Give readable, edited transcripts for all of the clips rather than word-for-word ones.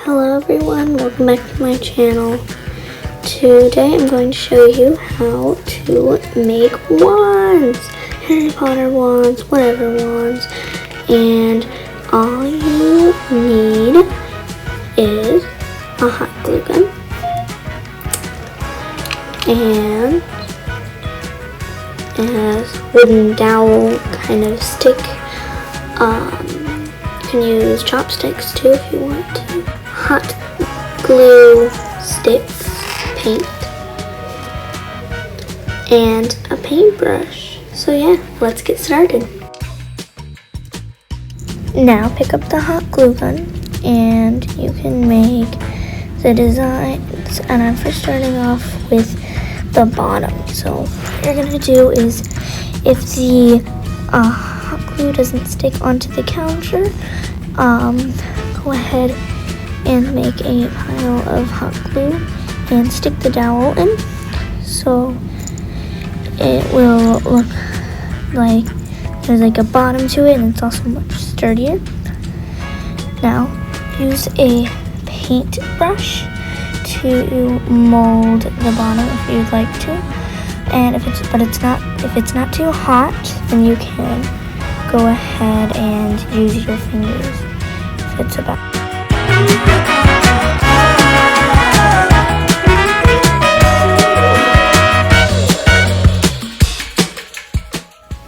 Hello everyone, welcome back to my channel. Today I'm going to show you how to make wands. Harry Potter wands, whatever wands. And all you need is a hot glue gun. And it has wooden dowel kind of stick. You can use chopsticks too if you want to. Hot glue sticks, paint, and a paintbrush. So yeah, let's get started. Now pick up the hot glue gun and you can make the designs. And I'm first starting off with the bottom. So what you're gonna do is, if the hot glue doesn't stick onto the counter, go ahead and make a pile of hot glue and stick the dowel in, so it will look like there's like a bottom to it and it's also much sturdier. Now use a paintbrush to mold the bottom if you'd like to, and if it's not too hot, then you can go ahead and use your fingers if it's about.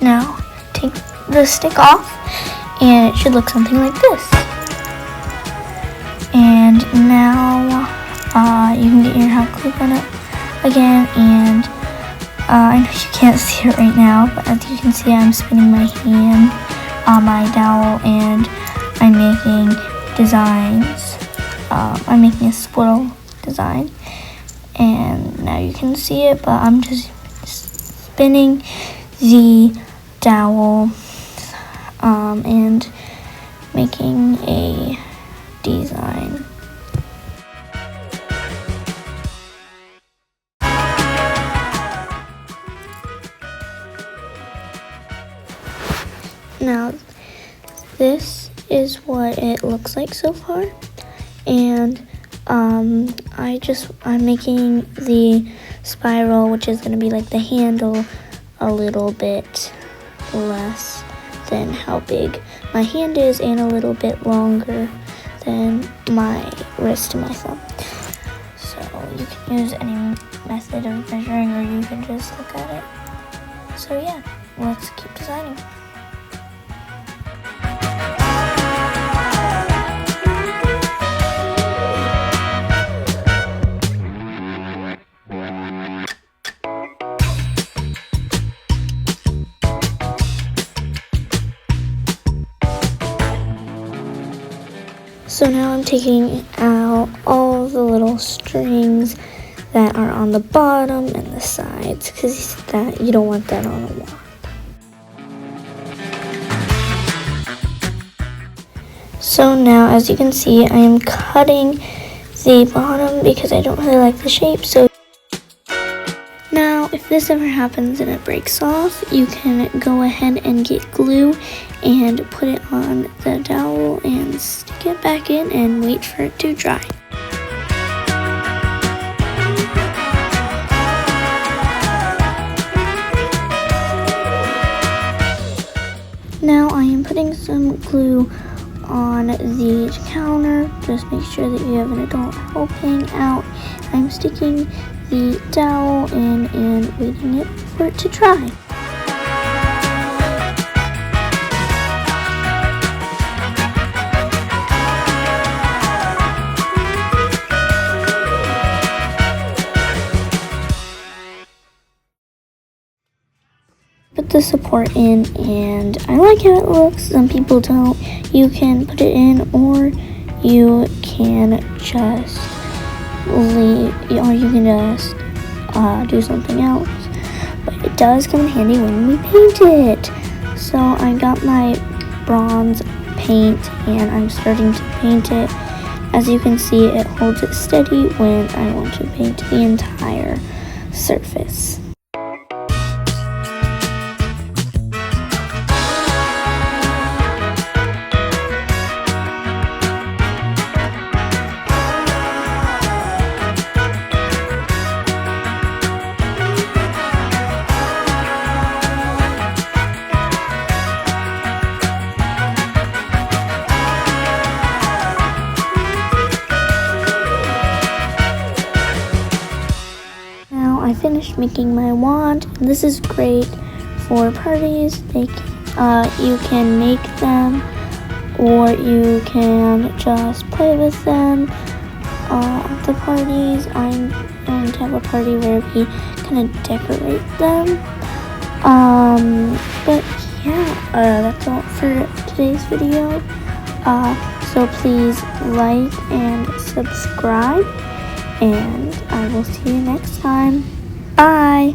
Now take the stick off and it should look something like this. And now you can get your hot glue gun up again, and I know you can't see it right now, but as you can see, I'm spinning my hand on my dowel and I'm making designs. I'm making a squirrel design, and now you can see it, but I'm just spinning the dowel and making a design. Now this is what it looks like so far, and I'm making the spiral, which is going to be like the handle, a little bit less than how big my hand is and a little bit longer than my wrist and my thumb. So you can use any method of measuring, or you can just look at it. So yeah, let's keep designing. So now I'm taking out all the little strings that are on the bottom and the sides, because that you don't want that on a wand. So now, as you can see, I am cutting the bottom because I don't really like the shape. So now, if this ever happens and it breaks off, you can go ahead and get glue and put it on the dowel and stick it back in and wait for it to dry. Now I am putting some glue on the counter. Just make sure that you have an adult helping out. I'm sticking the dowel in and waiting for it to dry. Put the support in, and I like how it looks. Some people don't. You can put it in, or you can just leave, or you can just do something else. But it does come in handy when we paint it. So I got my bronze paint and I'm starting to paint it. As you can see, it holds it steady when I want to paint the entire surface. making my wand. This is great for parties. You can make them, or you can just play with them at the parties. I'm going to have a party where we kind of decorate them. But yeah, that's all for today's video. So please like and subscribe, and I will see you next time. Bye!